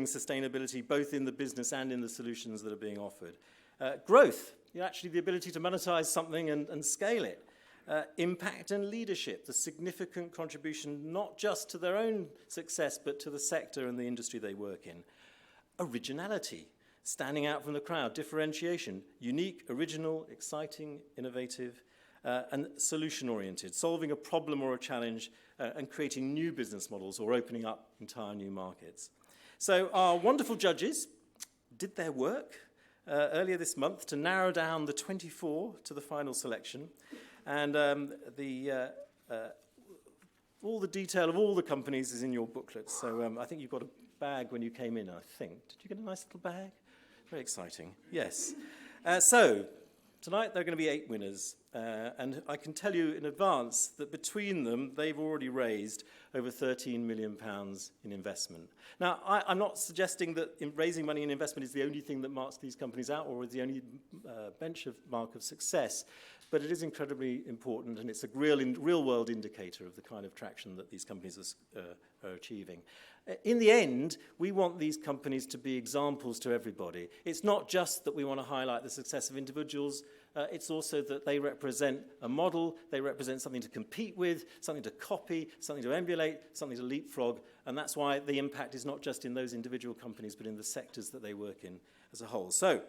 sustainability both in the business and in the solutions that are being offered. Growth, actually the ability to monetize something and scale it. Impact and leadership, the significant contribution not just to their own success, but to the sector and the industry they work in. Originality, standing out from the crowd, differentiation, unique, original, exciting, innovative, and solution-oriented, solving a problem or a challenge and creating new business models or opening up entire new markets. So our wonderful judges did their work earlier this month to narrow down the 24 to the final selection. And all the detail of all the companies is in your booklet. So I think you got a bag when you came in, I think. Did you get a nice little bag? Very exciting, yes. So tonight there are going to be 8 winners. And I can tell you in advance that between them, they've already raised over £13 million in investment. Now, I'm not suggesting that raising money in investment is the only thing that marks these companies out or is the only benchmark of success. But it is incredibly important, and it's a real-world indicator of the kind of traction that these companies are achieving. In the end, we want these companies to be examples to everybody. It's not just that we want to highlight the success of individuals, it's also that they represent a model, they represent something to compete with, something to copy, something to emulate, something to leapfrog, and that's why the impact is not just in those individual companies, but in the sectors that they work in as a whole. So,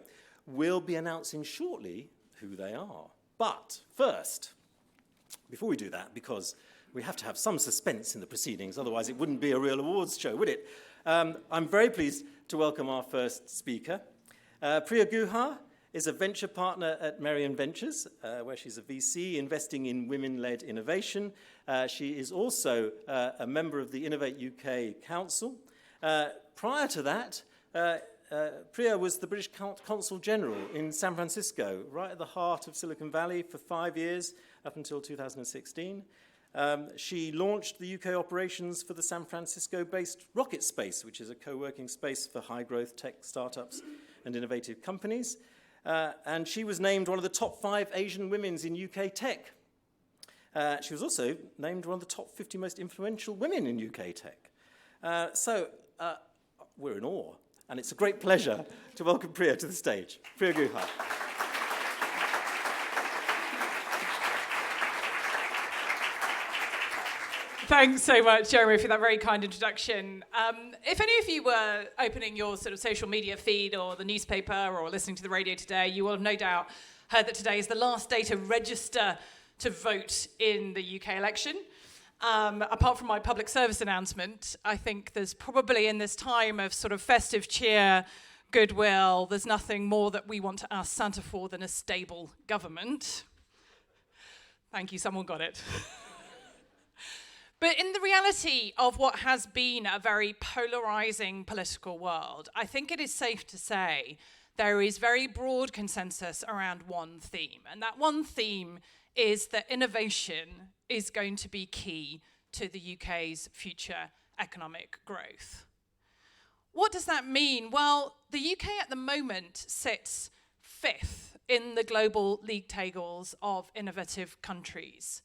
we'll be announcing shortly who they are. But first, before we do that, because we have to have some suspense in the proceedings, otherwise it wouldn't be a real awards show, would it? I'm very pleased to welcome our first speaker. Priya Guha is a venture partner at Merion Ventures, where she's a VC investing in women-led innovation. She is also a member of the Innovate UK Council. Prior to that, Priya was the British Consul General in San Francisco, right at the heart of Silicon Valley for 5 years, up until 2016. She launched the UK operations for the San Francisco-based Rocket Space, which is a co-working space for high-growth tech startups and innovative companies. And she was named one of the top 5 Asian women in UK tech. She was also named one of the top 50 most influential women in UK tech. So we're in awe. And it's a great pleasure to welcome Priya to the stage. Priya Guha. Thanks so much, Jeremy, for that very kind introduction. If any of you were opening your sort of social media feed or the newspaper or listening to the radio today, you will have no doubt heard that today is the last day to register to vote in the UK election. Apart from my public service announcement, I think there's probably in this time of sort of festive cheer, goodwill, there's nothing more that we want to ask Santa for than a stable government. Thank you, someone got it. But in the reality of what has been a very polarizing political world, I think it is safe to say there is very broad consensus around one theme. And that one theme is that innovation is going to be key to the UK's future economic growth. What does that mean? Well, the UK at the moment sits 5th in the global league tables of innovative countries.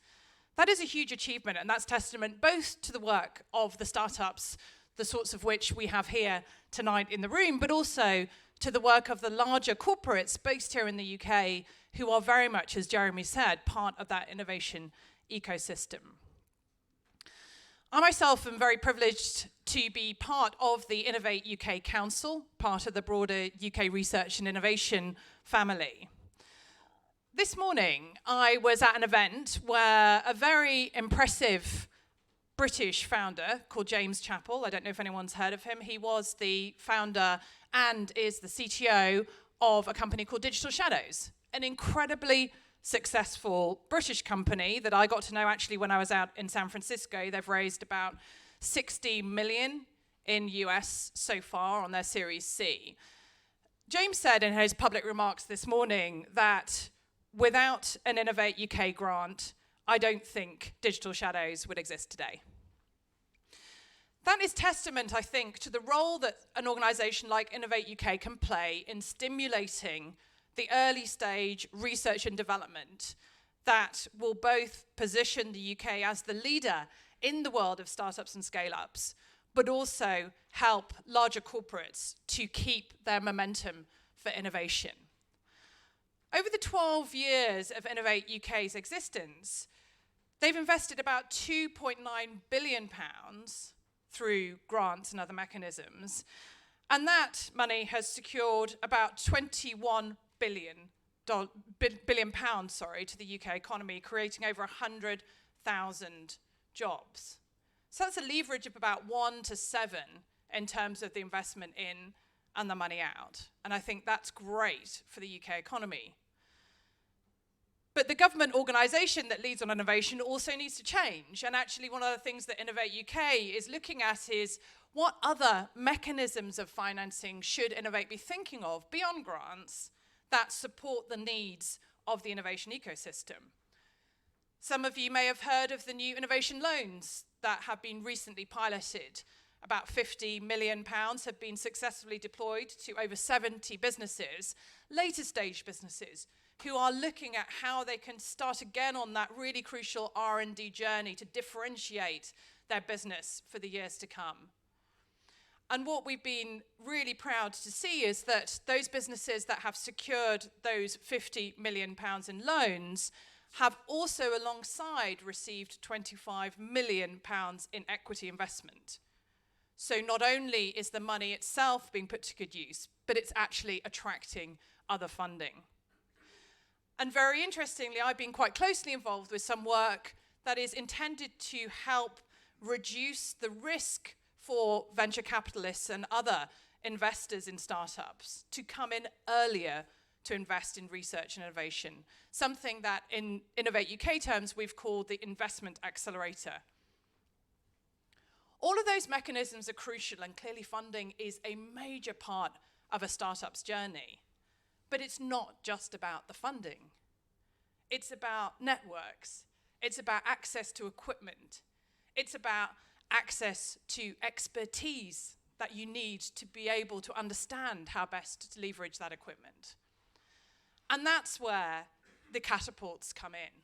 That is a huge achievement, and that's testament both to the work of the startups, the sorts of which we have here tonight in the room, but also to the work of the larger corporates based here in the UK, who are very much, as Jeremy said, part of that innovation ecosystem. I myself am very privileged to be part of the Innovate UK Council, part of the broader UK research and innovation family. This morning, I was at an event where a very impressive British founder called James Chappell, I don't know if anyone's heard of him, he was the founder and is the CTO of a company called Digital Shadows, an incredibly successful British company that I got to know actually when I was out in San Francisco. They've raised about 60 million in US so far on their Series C. James said in his public remarks this morning that without an Innovate UK grant, I don't think Digital Shadows would exist today. That is testament, I think, to the role that an organisation like Innovate UK can play in stimulating the early stage research and development that will both position the UK as the leader in the world of startups and scale-ups, but also help larger corporates to keep their momentum for innovation. Over the 12 years of Innovate UK's existence, they've invested about £2.9 billion through grants and other mechanisms, and that money has secured about £21 billion to the UK economy, creating over 100,000 jobs. So that's a leverage of about 1 to 7 in terms of the investment in and the money out. And I think that's great for the UK economy. But the government organisation that leads on innovation also needs to change. And actually one of the things that Innovate UK is looking at is what other mechanisms of financing should Innovate be thinking of beyond grants that support the needs of the innovation ecosystem. Some of you may have heard of the new innovation loans that have been recently piloted. About £50 million have been successfully deployed to over 70 businesses, later stage businesses, who are looking at how they can start again on that really crucial R&D journey to differentiate their business for the years to come. And what we've been really proud to see is that those businesses that have secured those £50 million in loans have also alongside received £25 million in equity investment. So not only is the money itself being put to good use, but it's actually attracting other funding. And very interestingly, I've been quite closely involved with some work that is intended to help reduce the risk for venture capitalists and other investors in startups to come in earlier to invest in research and innovation, something that in Innovate UK terms we've called the Investment Accelerator. All of those mechanisms are crucial, and clearly funding is a major part of a startup's journey. But it's not just about the funding. It's about networks. It's about access to equipment. It's about access to expertise that you need to be able to understand how best to leverage that equipment. And that's where the catapults come in.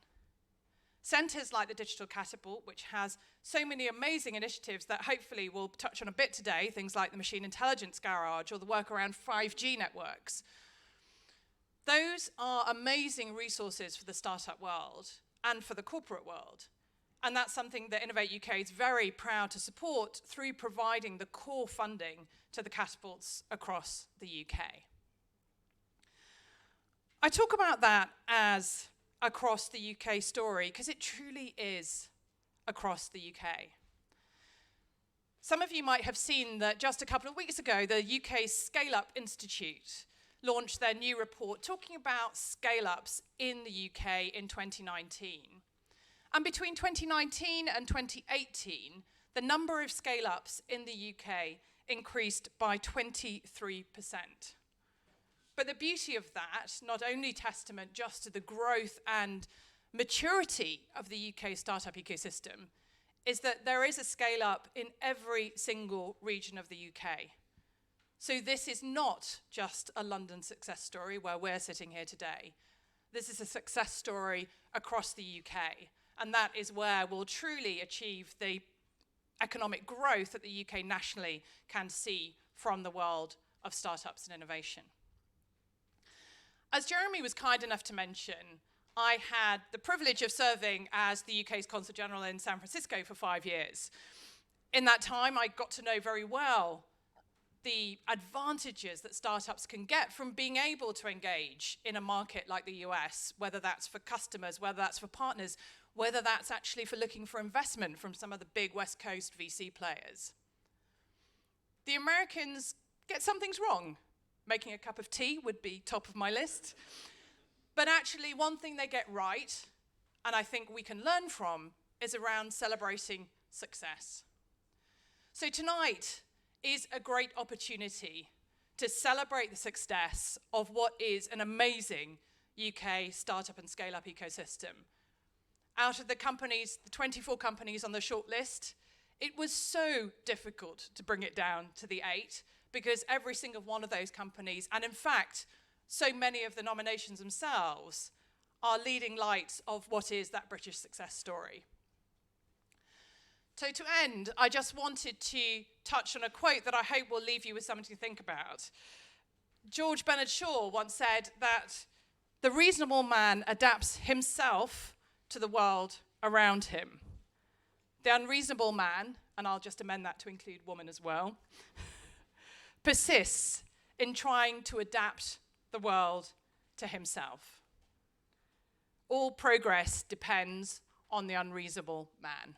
Centres like the Digital Catapult, which has so many amazing initiatives that hopefully we'll touch on a bit today, things like the Machine Intelligence Garage or the work around 5G networks. Those are amazing resources for the startup world and for the corporate world. And that's something that Innovate UK is very proud to support through providing the core funding to the catapults across the UK. I talk about that as across the UK story because it truly is across the UK. Some of you might have seen that just a couple of weeks ago, the UK's Scale-Up Institute launched their new report talking about scale-ups in the UK in 2019. And between 2019 and 2018, the number of scale-ups in the UK increased by 23%. But the beauty of that, not only testament just to the growth and maturity of the UK startup ecosystem, is that there is a scale-up in every single region of the UK. So this is not just a London success story where we're sitting here today. This is a success story across the UK. And that is where we'll truly achieve the economic growth that the UK nationally can see from the world of startups and innovation. As Jeremy was kind enough to mention, I had the privilege of serving as the UK's Consul General in San Francisco for 5 years. In that time, I got to know very well the advantages that startups can get from being able to engage in a market like the US, whether that's for customers, whether that's for partners, whether that's actually for looking for investment from some of the big West Coast VC players. The Americans get some things wrong. Making a cup of tea would be top of my list. But actually, one thing they get right, and I think we can learn from, is around celebrating success. So tonight is a great opportunity to celebrate the success of what is an amazing UK startup and scale-up ecosystem. Out of the companies, the 24 companies on the shortlist, it was so difficult to bring it down to the 8 because every single one of those companies, and in fact, so many of the nominations themselves, are leading lights of what is that British success story. So to end, I just wanted to touch on a quote that I hope will leave you with something to think about. George Bernard Shaw once said that the reasonable man adapts himself to the world around him. The unreasonable man, and I'll just amend that to include woman as well, persists in trying to adapt the world to himself. All progress depends on the unreasonable man.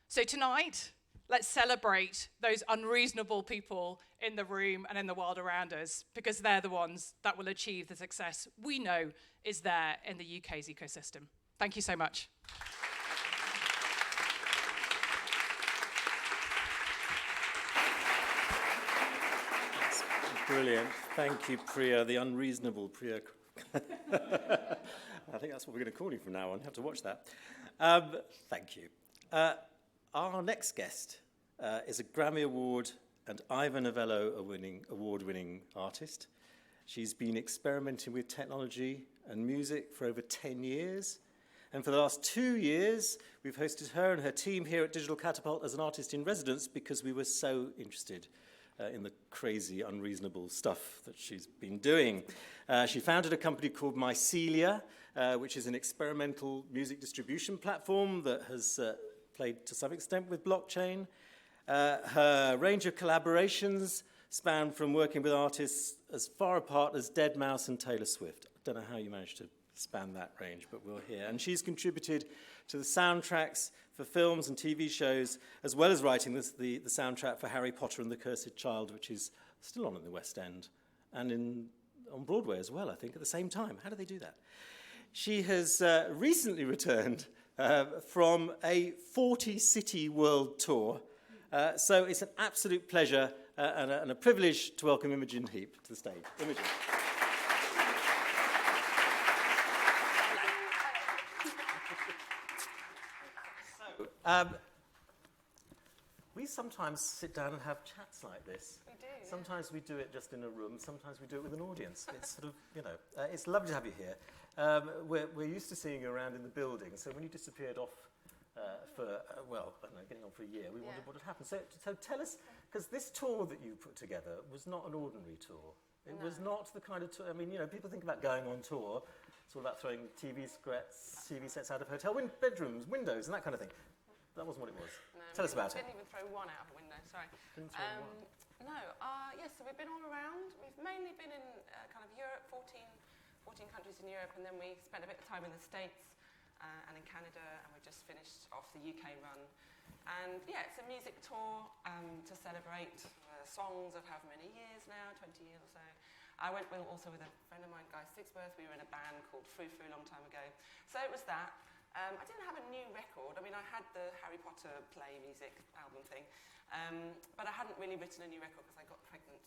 So tonight, let's celebrate those unreasonable people in the room and in the world around us, because they're the ones that will achieve the success we know is there in the UK's ecosystem. Thank you so much. Brilliant. Thank you, Priya, the unreasonable Priya. I think that's what we're going to call you from now on. You have to watch that. Thank you. Our next guest is a Grammy Award and Ivor Novello award-winning artist. She's been experimenting with technology and music for over 10 years. And for the last 2 years, we've hosted her and her team here at Digital Catapult as an artist in residence because we were so interested in the crazy, unreasonable stuff that she's been doing. She founded a company called Mycelia, which is an experimental music distribution platform that has played to some extent with blockchain. Her range of collaborations span from working with artists as far apart as Deadmau5 and Taylor Swift. I don't know how you managed to span that range, but we'll hear. And she's contributed to the soundtracks for films and TV shows, as well as writing the soundtrack for Harry Potter and the Cursed Child, which is still on in the West End and on Broadway as well, I think, at the same time. How do they do that? She has recently returned from a 40-city world tour. So it's an absolute pleasure and a privilege to welcome Imogen Heap to the stage. Imogen. We sometimes sit down and have chats like this. We do. Sometimes we do it just in a room. Sometimes we do it with an audience. It's sort of, it's lovely to have you here. We're used to seeing you around in the building. So when you disappeared off for, I don't know, getting on for a year, we wondered what had happened. So tell us, because this tour that you put together was not an ordinary tour. It was not the kind of tour, people think about going on tour. It's all about throwing TV sets out of hotel bedrooms, windows, and that kind of thing. That wasn't what it was. No, Tell us about it. Didn't even throw one out of a window, sorry. Didn't throw one. No, so we've been all around. We've mainly been in kind of Europe, 14 countries in Europe, and then we spent a bit of time in the States and in Canada, and we've just finished off the UK run. And yeah, it's a music tour to celebrate songs of however many years now, 20 years or so. I went also with a friend of mine, Guy Sigsworth. We were in a band called Frou Frou a long time ago. So it was that. I didn't have a new record. I had the Harry Potter play music album thing, but I hadn't really written a new record because I got pregnant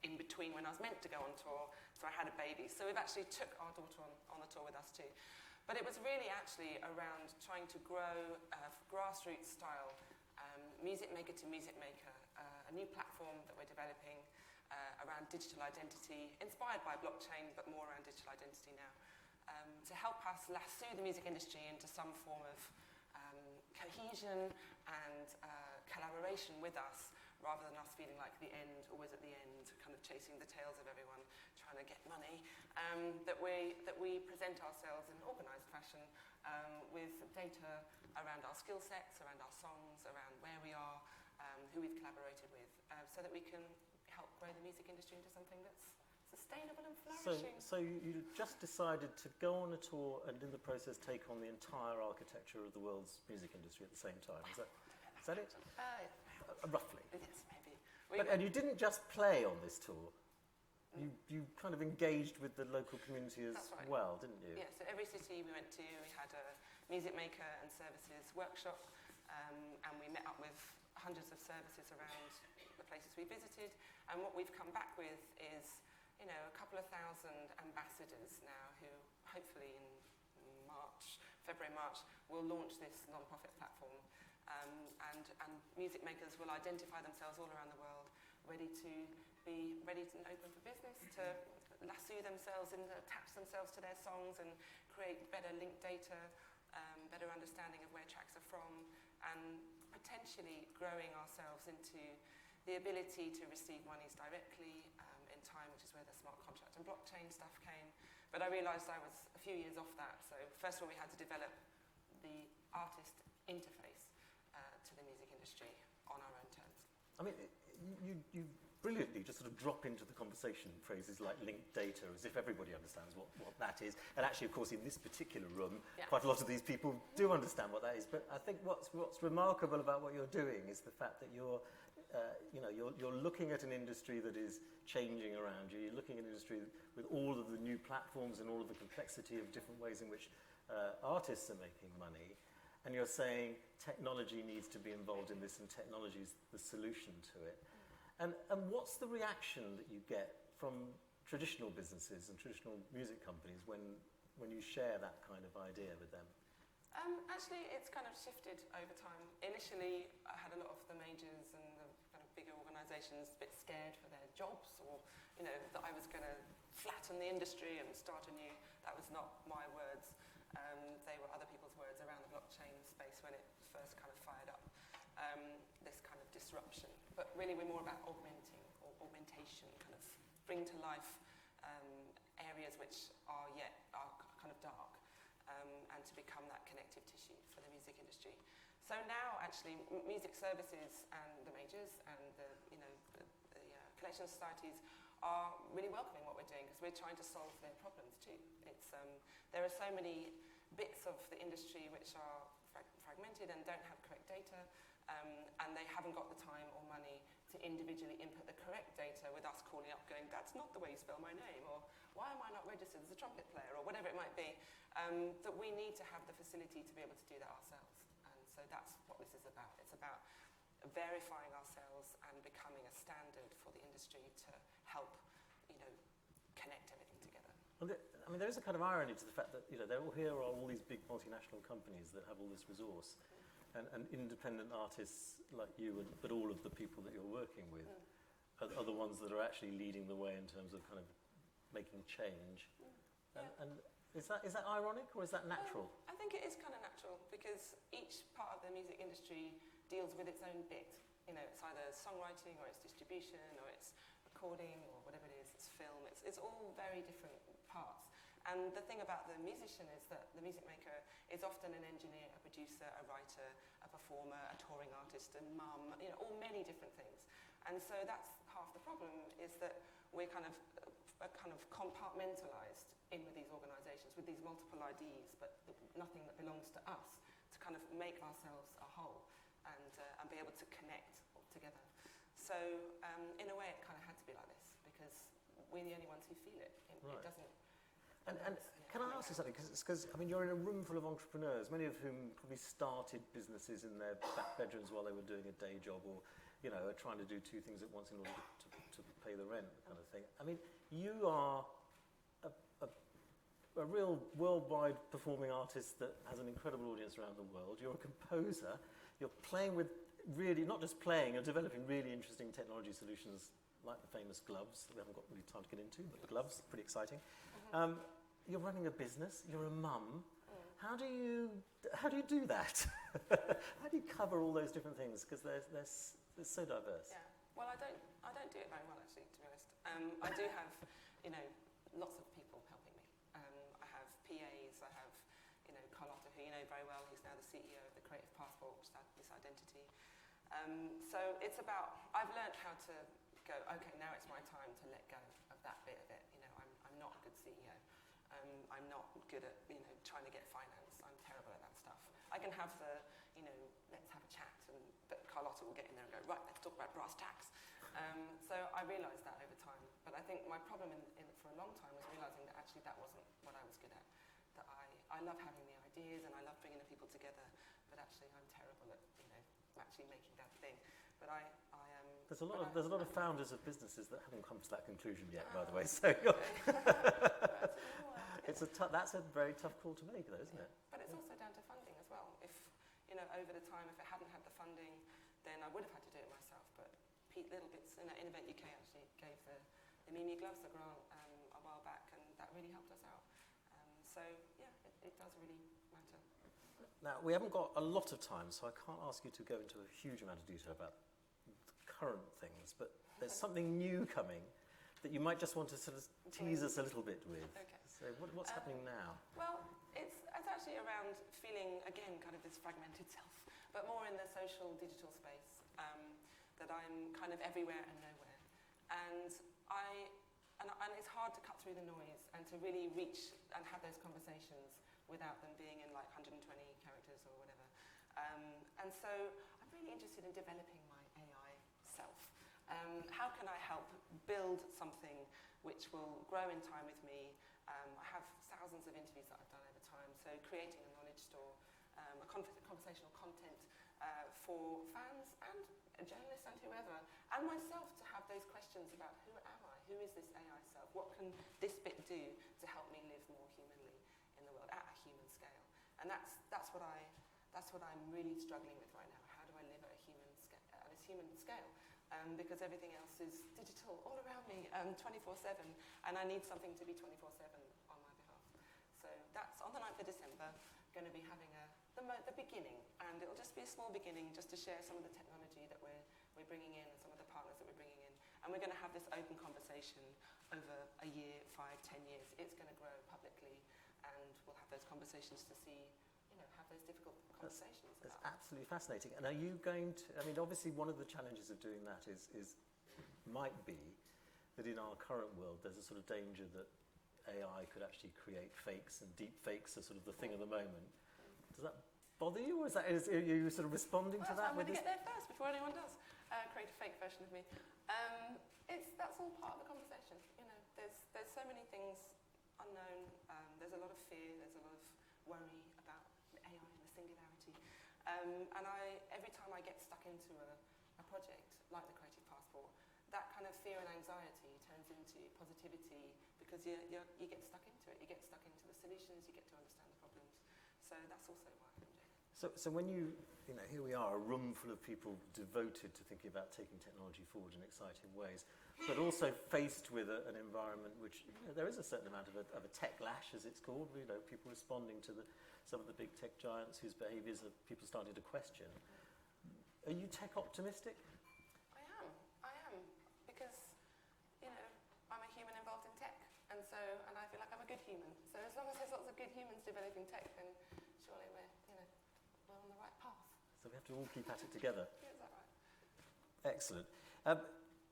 in between when I was meant to go on tour, so I had a baby. So we've actually took our daughter on the tour with us too. But it was really actually around trying to grow grassroots style music maker to music maker, a new platform that we're developing around digital identity, inspired by blockchain, but more around digital identity now. To help us lasso the music industry into some form of cohesion and collaboration with us, rather than us feeling like the end, always at the end, kind of chasing the tails of everyone, trying to get money, that we present ourselves in an organised fashion with data around our skill sets, around our songs, around where we are, who we've collaborated with, so that we can help grow the music industry into something that's sustainable and flourishing. So you just decided to go on a tour and in the process take on the entire architecture of the world's music industry at the same time. Is that it? Roughly. Yes, maybe. And you didn't just play on this tour. You kind of engaged with the local community as well, didn't you? Yeah, so every city we went to, we had a music maker and services workshop, and we met up with hundreds of services around the places we visited. And what we've come back with is a couple of thousand ambassadors now who hopefully in February, March, will launch this non-profit platform. And music makers will identify themselves all around the world, ready to open for business, to lasso themselves and attach themselves to their songs and create better linked data, better understanding of where tracks are from, and potentially growing ourselves into the ability to receive monies directly in time, which is where the smart contract and blockchain stuff came. But I realised I was a few years off that. So first of all, we had to develop the artist interface to the music industry on our own terms. I mean, you brilliantly just sort of drop into the conversation phrases like linked data, as if everybody understands what that is. And actually, of course, in this particular room, quite a lot of these people do understand what that is. But I think what's remarkable about what you're doing is the fact that you're looking at an industry that is changing around you. You're looking at an industry with all of the new platforms and all of the complexity of different ways in which artists are making money. And you're saying technology needs to be involved in this, and technology is the solution to it. And what's the reaction that you get from traditional businesses and traditional music companies when you share that kind of idea with them? Actually, it's kind of shifted over time. Initially, I had a lot of the majors and the kind of bigger organisations a bit scared for their jobs, or that I was going to flatten the industry and start anew. That was not my words. They were other people's words around the blockchain space when it first kind of fired up. This kind of disruption. But really, we're more about augmentation, kind of bring to life areas which are kind of dark. And to become that connective tissue for the music industry. So now, actually, music services and the majors and the collection societies are really welcoming what we're doing, because we're trying to solve their problems too. There are so many bits of the industry which are fragmented and don't have correct data, and they haven't got the time or money to individually input the correct data with us calling up going, that's not the way you spell my name, or why am I not registered as a trumpet player, or whatever it might be, that we need to have the facility to be able to do that ourselves. And so that's what this is about. It's about verifying ourselves and becoming a standard for the industry to help, connect everything together. Well, I mean, there is a kind of irony to the fact that, here are all these big multinational companies that have all this resource. And independent artists like you, but all of the people that you're working with, are the ones that are actually leading the way in terms of kind of making change. And is that ironic, or is that natural? I think it is kind of natural, because each part of the music industry deals with its own bit. It's either songwriting, or it's distribution, or it's recording, or whatever it is, it's film. It's all very different parts. And the thing about the musician is that the music maker is often an engineer, a producer, a writer, a performer, a touring artist, a mum, all many different things. And so that's half the problem, is that we're kind of compartmentalised in with these organisations, with these multiple IDs, but nothing that belongs to us, to kind of make ourselves a whole and be able to connect all together. So in a way, it kind of had to be like this, because we're the only ones who feel it. Right. It doesn't. And can I ask you something? Because I mean, you're in a room full of entrepreneurs, many of whom probably started businesses in their back bedrooms while they were doing a day job, or are trying to do two things at once in order to pay the rent, kind of thing. I mean, you are a real worldwide performing artist that has an incredible audience around the world. You're a composer. You're playing with really, not just playing, you're developing really interesting technology solutions like the famous gloves that we haven't got really time to get into, but the gloves, pretty exciting. You're running a business, you're a mum. How do you do that? How do you cover all those different things? Because they're so diverse. Yeah. Well, I don't do it very well, actually, to be honest. I do have, lots of people helping me. I have PAs, I have, Carlotta, who you know very well, who's now the CEO of the Creative Passport, which is this identity. So it's about, I've learned how to go, okay, now it's my time to let go of that bit of it. I'm not a good CEO. I'm not good at, trying to get finance. I'm terrible at that stuff. I can have the, let's have a chat, but Carlotta will get in there and go, right, let's talk about brass tacks. So I realised that over time. But I think my problem for a long time was realising that actually that wasn't what I was good at. That I love having the ideas and I love bringing the people together, but actually I'm terrible at, actually making that thing. But there's a lot of founders of businesses that haven't come to that conclusion yet, by the way. So that's a very tough call to make, though, isn't it? But it's also down to funding as well. If over the time, if it hadn't had the funding, then I would have had to do it myself. But Pete Littlebits, Innovate UK actually gave the Mimi Gloves a grant a while back, and that really helped us out. So yeah, it does really matter. Now, we haven't got a lot of time, so I can't ask you to go into a huge amount of detail about current things, but there's something new coming that you might just want to sort of tease us a little bit with. Okay. So what's happening now? Well, it's actually around feeling, again, kind of this fragmented self, but more in the social, digital space, that I'm kind of everywhere and nowhere. And it's hard to cut through the noise and to really reach and have those conversations without them being in like 120 characters or whatever. And so I'm really interested in developing my AI self. How can I help build something which will grow in time with me? I have thousands of interviews that I've done over time, so creating a knowledge store, a conversational content for fans and journalists and whoever, and myself to have those questions about who am I? Who is this AI self? What can this bit do to help me live more humanly in the world at a human scale? And that's what I'm really struggling with right now. How do I live at a human scale? Because everything else is digital all around me, 24/7, and I need something to be 24/7 on my behalf. So that's on the 9th of December, going to be having the beginning, and it'll just be a small beginning just to share some of the technology that we're bringing in and some of the partners that we're bringing in. And we're going to have this open conversation over a year, 5, 10 years. It's going to grow publicly, and we'll have those conversations to see, have those difficult conversations. That's absolutely fascinating. And are you going to, I mean, obviously one of the challenges of doing that might be that in our current world there's a sort of danger that AI could actually create fakes, and deep fakes are sort of the thing of the moment. Does that bother you, or are you sort of responding to that? I'm going to get there first before anyone does. Create a fake version of me. That's all part of the conversation. There's so many things unknown. There's a lot of fear. There's a lot of worry about AI and the singularity. And every time I get stuck into a project like the Creative Passport, that kind of fear and anxiety turns into positivity because you get stuck into it. You get stuck into the solutions. You get to understand the problems. So that's also why I'm doing it. So when here we are, a room full of people devoted to thinking about taking technology forward in exciting ways, but also faced with an environment which there is a certain amount of a tech lash, as it's called. People responding to some of the big tech giants whose behaviours are people starting to question. Are you tech optimistic? I am, because I'm a human involved in tech, and I feel like I'm a good human. So as long as there's lots of good humans developing tech, then surely we're on the right path. So we have to all keep at it together. Yeah, is that right? Excellent.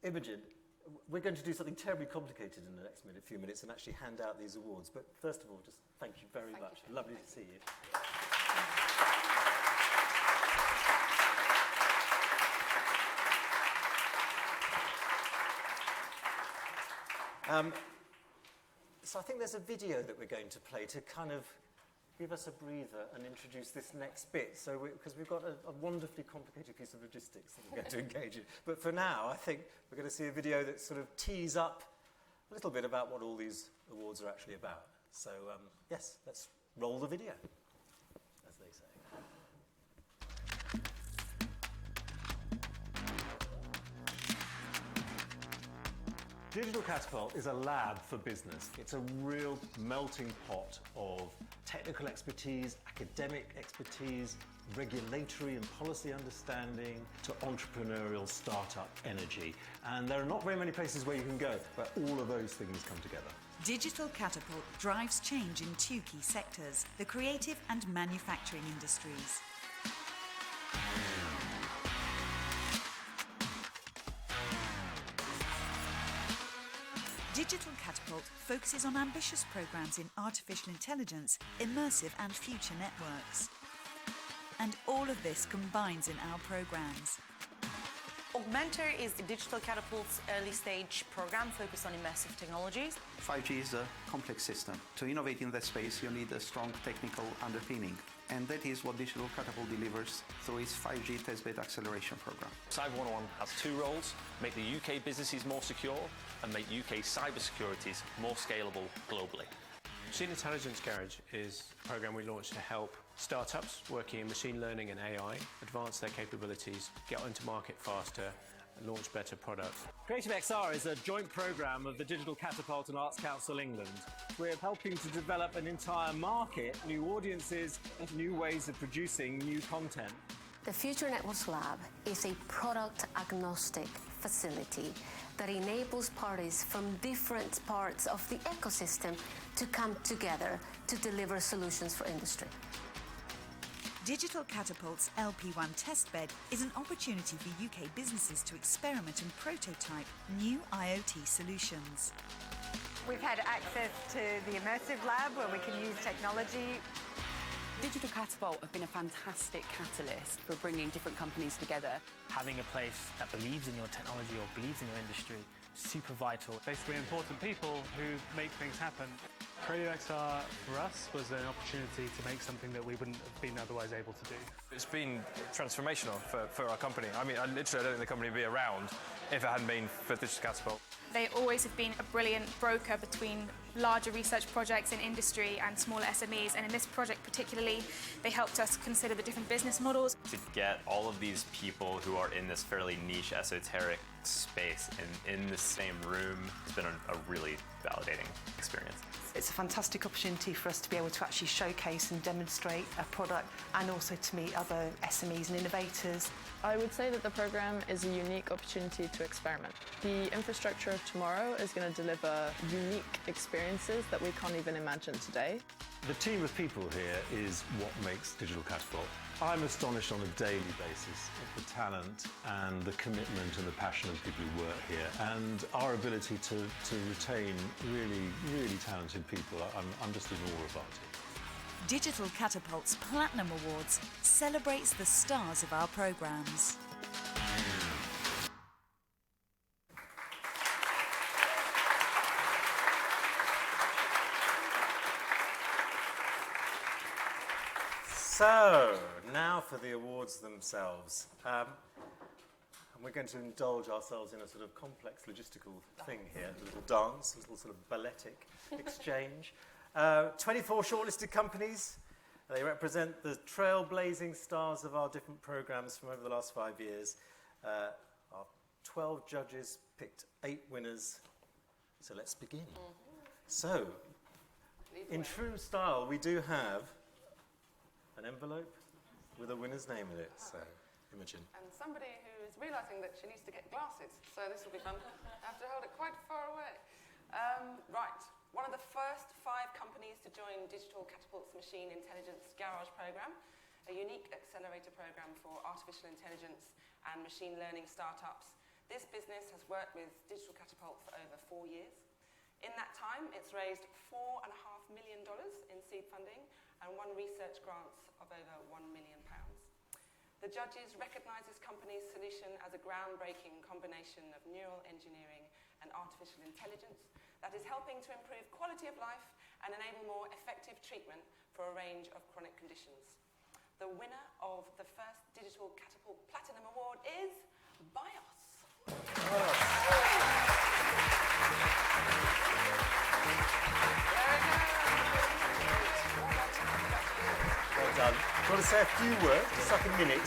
Imogen, we're going to do something terribly complicated in the next few minutes and actually hand out these awards. But first of all, just thank you very much. Lovely to see you. So I think there's a video that we're going to play to kind of give us a breather and introduce this next bit. So because we've got a wonderfully complicated piece of logistics that we're going to engage in. But for now, I think we're going to see a video that sort of tees up a little bit about what all these awards are actually about. So yes, let's roll the video, as they say. Digital Catapult is a lab for business. It's a real melting pot of technical expertise, academic expertise, regulatory and policy understanding, to entrepreneurial startup energy. And there are not very many places where you can go where all of those things come together. Digital Catapult drives change in 2 key sectors, the creative and manufacturing industries. Digital Catapult focuses on ambitious programs in artificial intelligence, immersive and future networks. And all of this combines in our programs. Augmentor is the Digital Catapult's early stage program focused on immersive technologies. 5G is a complex system. To innovate in that space, you need a strong technical underpinning. And that is what Digital Catapult delivers through its 5G Testbed Acceleration Programme. Cyber 101 has 2 roles: make the UK businesses more secure and make UK cybersecurities more scalable globally. Machine Intelligence Garage is a program we launched to help startups working in machine learning and AI advance their capabilities, get onto market faster, launch better products. CreativeXR is a joint programme of the Digital Catapult and Arts Council England. We're helping to develop an entire market, new audiences, and new ways of producing new content. The Future Networks Lab is a product-agnostic facility that enables parties from different parts of the ecosystem to come together to deliver solutions for industry. Digital Catapult's LPWAN Testbed is an opportunity for UK businesses to experiment and prototype new IoT solutions. We've had access to the Immersive Lab where we can use technology. Digital Catapult have been a fantastic catalyst for bringing different companies together. Having a place that believes in your technology or believes in your industry is super vital. Basically important people who make things happen. CreativeXR for us was an opportunity to make something that we wouldn't have been otherwise able to do. It's been transformational for our company. I mean, I don't think the company would be around if it hadn't been for Digital Catapult. They always have been a brilliant broker between larger research projects in industry and smaller SMEs, and in this project particularly, they helped us consider the different business models. To get all of these people who are in this fairly niche, esoteric space and in the same room has been a really validating experience. It's a fantastic opportunity for us to be able to actually showcase and demonstrate a product and also to meet other SMEs and innovators. I would say that the programme is a unique opportunity to experiment. The infrastructure of tomorrow is going to deliver unique experiences that we can't even imagine today. The team of people here is what makes Digital Catapult. I'm astonished on a daily basis at the talent and the commitment and the passion of people who work here, and our ability to retain really talented people. I'm just in awe about it. Digital Catapult's Platinum Awards celebrates the stars of our programmes. So, now for the awards themselves. And we're going to indulge ourselves in a sort of complex logistical thing here, a little dance, a little sort of balletic exchange. 24 shortlisted companies. They represent the trailblazing stars of our different programs from over the last 5 years. Our 12 judges picked 8 winners. So let's begin. So, in true style, we do have an envelope with a winner's name in it. So, Imogen. And somebody who is realising that she needs to get glasses, so this will be fun. I have to hold it quite far away. Right, one of the first 5 companies to join Digital Catapult's Machine Intelligence Garage programme, a unique accelerator programme for artificial intelligence and machine learning startups. This business has worked with Digital Catapult for over 4 years. In that time, it's raised $4.5 million in seed funding and won research grants of over £1 million. The judges recognise this company's solution as a groundbreaking combination of neural engineering and artificial intelligence that is helping to improve quality of life and enable more effective treatment for a range of chronic conditions. The winner of the first Digital Catapult Platinum Award is BIOS. Well done. I want to say a few words, just like a minute.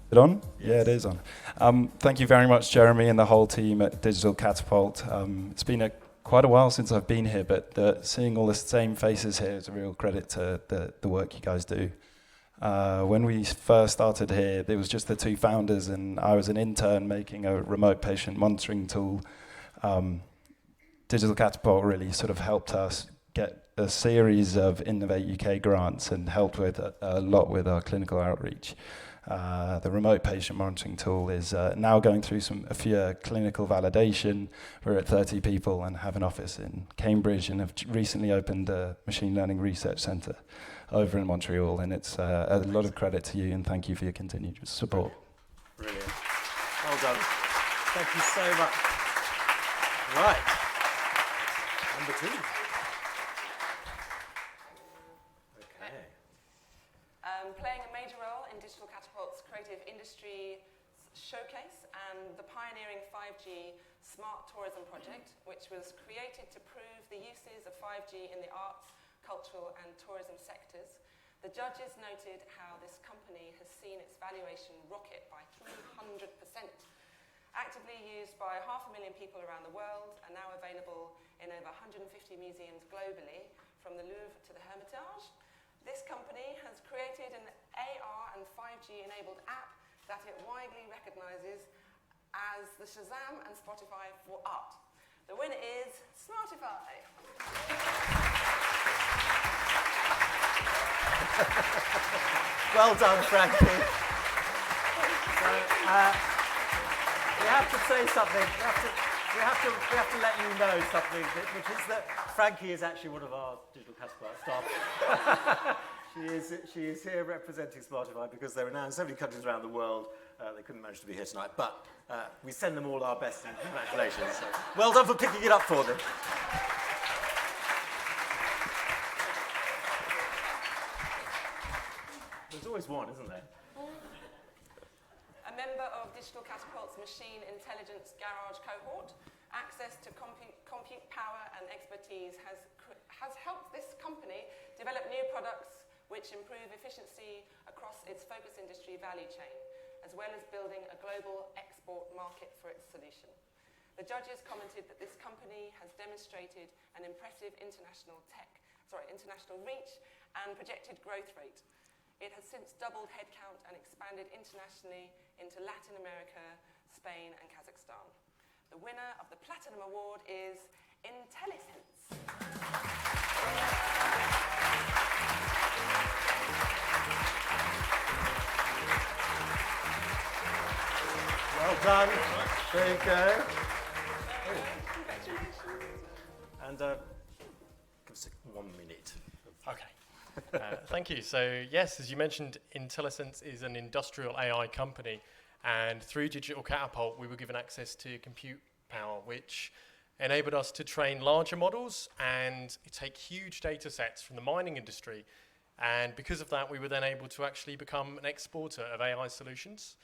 Is it on? Yes. Yeah, it is on. Thank you very much, Jeremy, and the whole team at Digital Catapult. It's been quite a while since I've been here, but seeing all the same faces here is a real credit to the work you guys do. When we first started here, there was just the 2 founders, and I was an intern making a remote patient monitoring tool. Digital Catapult really sort of helped us get a series of Innovate UK grants and helped with a lot with our clinical outreach. The remote patient monitoring tool is now going through a few clinical validation. We're at 30 people and have an office in Cambridge and have recently opened a machine learning research centre over in Montreal, and it's a lot of credit to you, and thank you for your continued support. Brilliant. Well done. Thank you so much. Right. Number 2. Okay. Playing a major role in Digital Catapult's creative industry showcase and the pioneering 5G Smart Tourism project, which was created to prove the uses of 5G in the arts, cultural and tourism sectors. The judges noted how this company has seen its valuation rocket by 300%. Actively used by 500,000 people around the world and now available in over 150 museums globally, from the Louvre to the Hermitage. This company has created an AR and 5G enabled app that it widely recognises as the Shazam and Spotify for art. The winner is Smartify. Well done, Frankie. So, we have to say something. We have to let you know something, which is that Frankie is actually one of our Digital Catapult staff. She is here representing Smartify because they're now in so many countries around the world. They couldn't manage to be here tonight, but we send them all our best and congratulations. So, well done for picking it up for them. There's always one, isn't there? A member of Digital Catapult's Machine Intelligence Garage cohort, access to compute power and expertise has helped this company develop new products which improve efficiency across its focus industry value chain, as well as building a global export market for its solution. The judges commented that this company has demonstrated an impressive international reach and projected growth rate. It has since doubled headcount and expanded internationally into Latin America, Spain and Kazakhstan. The winner of the Platinum Award is Intellisense. Well done. There you go. Congratulations. And give us 1 minute. Okay. Thank you. So yes, as you mentioned, Intellisense is an industrial AI company, and through Digital Catapult we were given access to compute power, which enabled us to train larger models and take huge data sets from the mining industry. And because of that, we were then able to actually become an exporter of AI solutions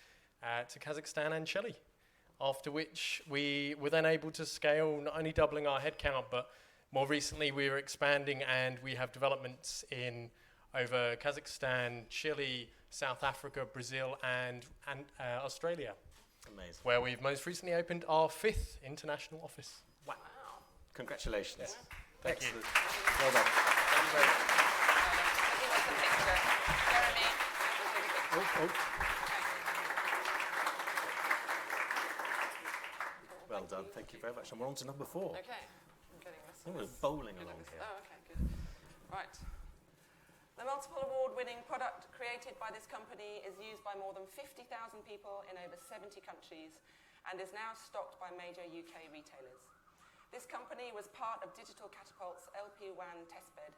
to Kazakhstan and Chile, after which we were then able to scale, not only doubling our headcount, but more recently we are expanding and we have developments in over Kazakhstan, Chile, South Africa, Brazil and Australia. Amazing. Where we've most recently opened our 5th international office. Wow. Congratulations. Yes. Thank Excellent. you. Well done. Thank you very much. Well done. Thank you very much. And we're on to number 4. Okay. I'm getting this. We're bowling along here. Oh, okay, good. Right. The multiple award-winning product created by this company is used by more than 50,000 people in over 70 countries and is now stocked by major UK retailers. This company was part of Digital Catapult's LPWAN Testbed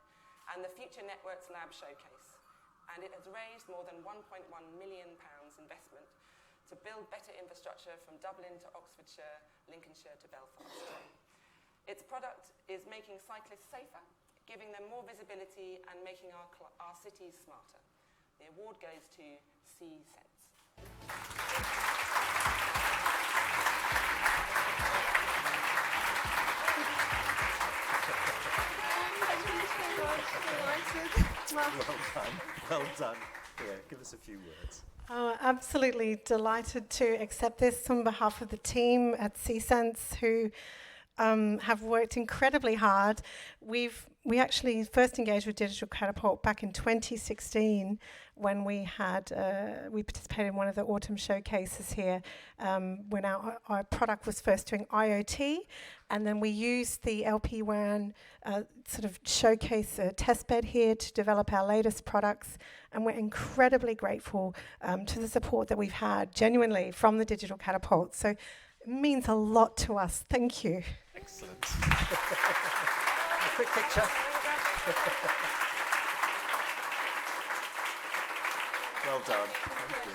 and the Future Networks Lab showcase, and it has raised more than £1.1 million investment to build better infrastructure from Dublin to Oxfordshire, Lincolnshire to Belfast. Its product is making cyclists safer, giving them more visibility and making our cities smarter. The award goes to C-Sense. Well done. Well done. Yeah, give us a few words. Oh, absolutely delighted to accept this on behalf of the team at C-Sense, who have worked incredibly hard. We actually first engaged with Digital Catapult back in 2016 when we participated in one of the autumn showcases here when our product was first doing IoT, and then we used the LPWAN sort of showcase testbed here to develop our latest products, and we're incredibly grateful to the support that we've had genuinely from the Digital Catapult. So it means a lot to us. Thank you. Excellent. A quick picture. Well done. Thank you.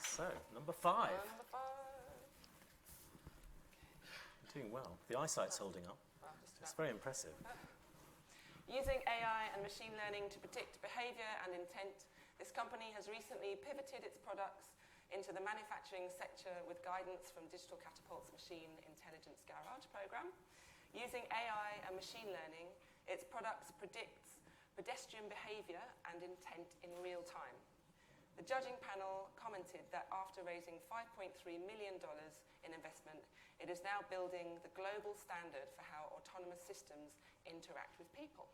So, number 5. You're doing well. The eyesight's holding up. It's very impressive. Using AI and machine learning to predict behaviour and intent, this company has recently pivoted its products into the manufacturing sector with guidance from Digital Catapult's Machine Intelligence Garage programme. Using AI and machine learning, its products predicts pedestrian behaviour and intent in real time. The judging panel commented that after raising $5.3 million in investment, it is now building the global standard for how autonomous systems interact with people.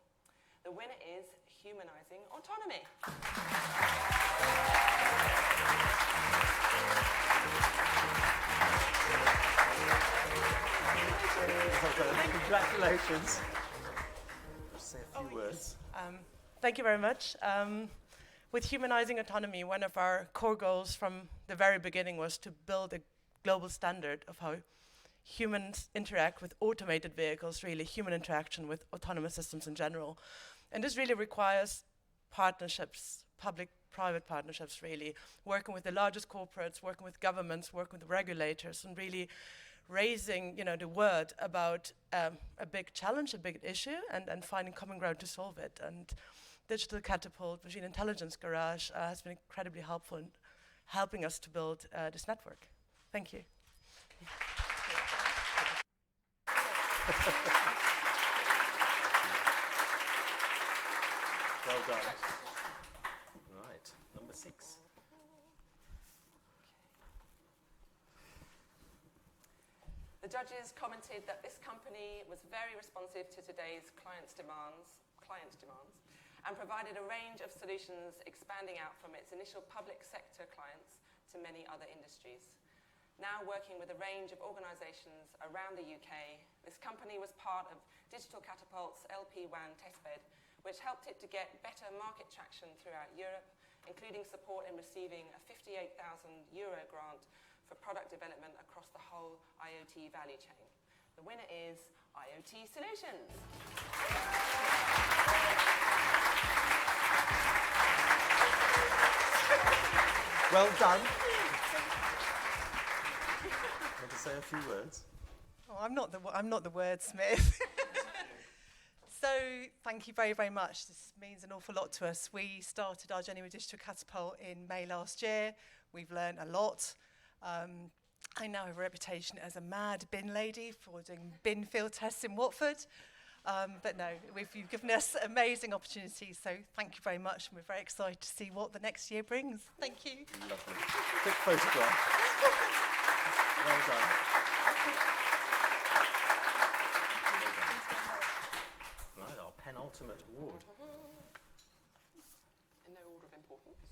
The winner is Humanizing Autonomy. Congratulations. Just say a few words. Thank you very much. With Humanizing Autonomy, one of our core goals from the very beginning was to build a global standard of how humans interact with automated vehicles, really human interaction with autonomous systems in general. And this really requires partnerships, public-private partnerships really, working with the largest corporates, working with governments, working with regulators, and really raising the word about a big challenge, a big issue, and finding common ground to solve it. And Digital Catapult, Machine Intelligence Garage has been incredibly helpful in helping us to build this network. Thank you. Well done. Right, number 6. The judges commented that this company was very responsive to today's clients' demands, and provided a range of solutions expanding out from its initial public sector clients to many other industries. Now working with a range of organisations around the UK, this company was part of Digital Catapult's LPWAN Testbed, which helped it to get better market traction throughout Europe, including support in receiving a €58,000 grant for product development across the whole IoT value chain. The winner is IoT Solutions. Well done. Want to say a few words? Oh, I'm not the wordsmith. So thank you very, very much. This means an awful lot to us. We started our journey with Digital Catapult in May last year. We've learned a lot. I now have a reputation as a mad bin lady for doing bin field tests in Watford. But no, you've given us amazing opportunities, so thank you very much, and we're very excited to see what the next year brings. Thank you. Lovely. Quick photograph. Well done. Right, our penultimate award. In no order of importance.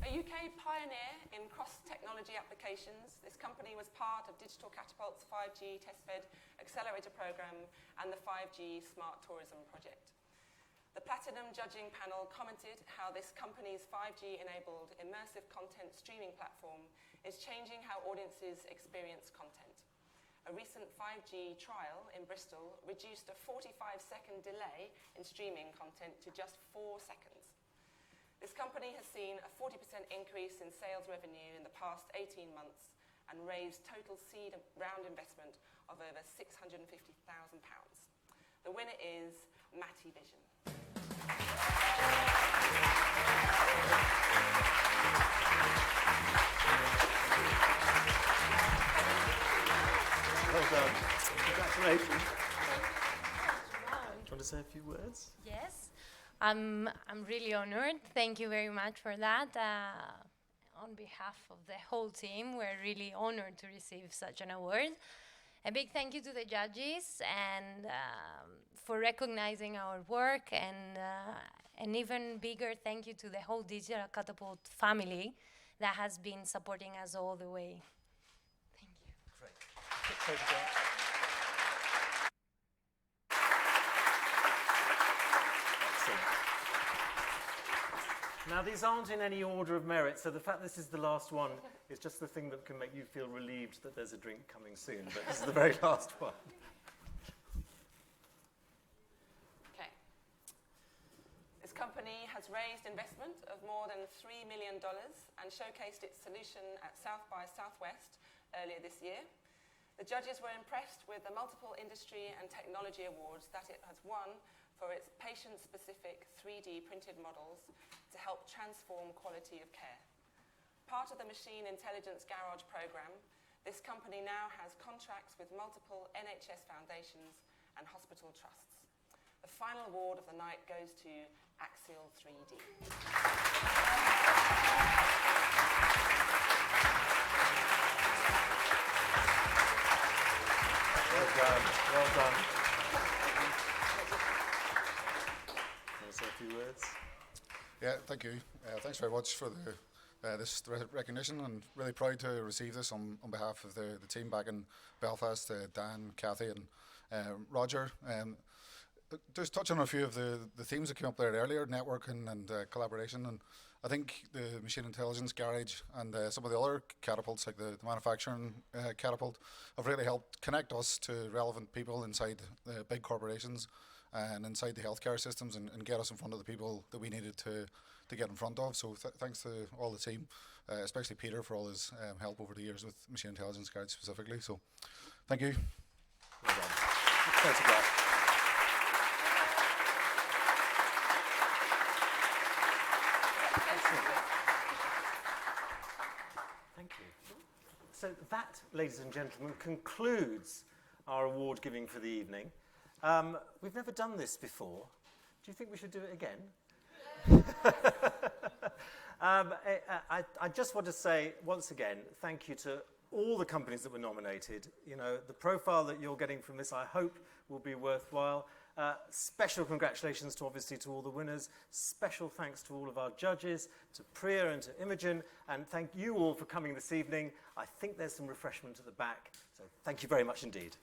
A UK pioneer in cross-technology applications, this company was part of Digital Catapult's 5G Testbed Accelerator Programme and the 5G Smart Tourism project. The Platinum judging panel commented how this company's 5G-enabled immersive content streaming platform is changing how audiences experience content. A recent 5G trial in Bristol reduced a 45-second delay in streaming content to just 4 seconds. This company has seen a 40% increase in sales revenue in the past 18 months and raised total seed round investment of over £650,000. The winner is Matty Vision. Well done. Congratulations. Do you want to say a few words? Yes. I'm really honored. Thank you very much for that. On behalf of the whole team, we're really honored to receive such an award. A big thank you to the judges and for recognizing our work, and an even bigger thank you to the whole Digital Catapult family that has been supporting us all the way. Thank you. Great. Now, these aren't in any order of merit, so the fact this is the last one is just the thing that can make you feel relieved that there's a drink coming soon, but this is the very last one. Okay. This company has raised investment of more than $3 million and showcased its solution at South by Southwest earlier this year. The judges were impressed with the multiple industry and technology awards that it has won for its patient-specific 3D printed models to help transform quality of care. part of the Machine Intelligence Garage programme, this company now has contracts with multiple NHS foundations and hospital trusts. The final award of the night goes to Axial 3D. Well done, well done. Want to say a few words? Yeah, thank you. Thanks very much for this recognition, and really proud to receive this on behalf of the team back in Belfast, Dan, Kathy and Roger. Just touching on a few of the themes that came up there earlier, networking and collaboration, and I think the Machine Intelligence Garage and some of the other catapults, like the manufacturing catapult, have really helped connect us to relevant people inside the big corporations and inside the healthcare systems, and get us in front of the people that we needed to get in front of. So thanks to all the team, especially Peter for all his help over the years with Machine Intelligence Garage specifically. So thank you. Well done. Photograph. Thank you. So that, ladies and gentlemen, concludes our award giving for the evening. We've never done this before. Do you think we should do it again? I just want to say once again, thank you to all the companies that were nominated. You know, the profile that you're getting from this, I hope, will be worthwhile. Special congratulations to obviously to all the winners. Special thanks to all of our judges, to Priya and to Imogen, and thank you all for coming this evening. I think there's some refreshment at the back, so thank you very much indeed.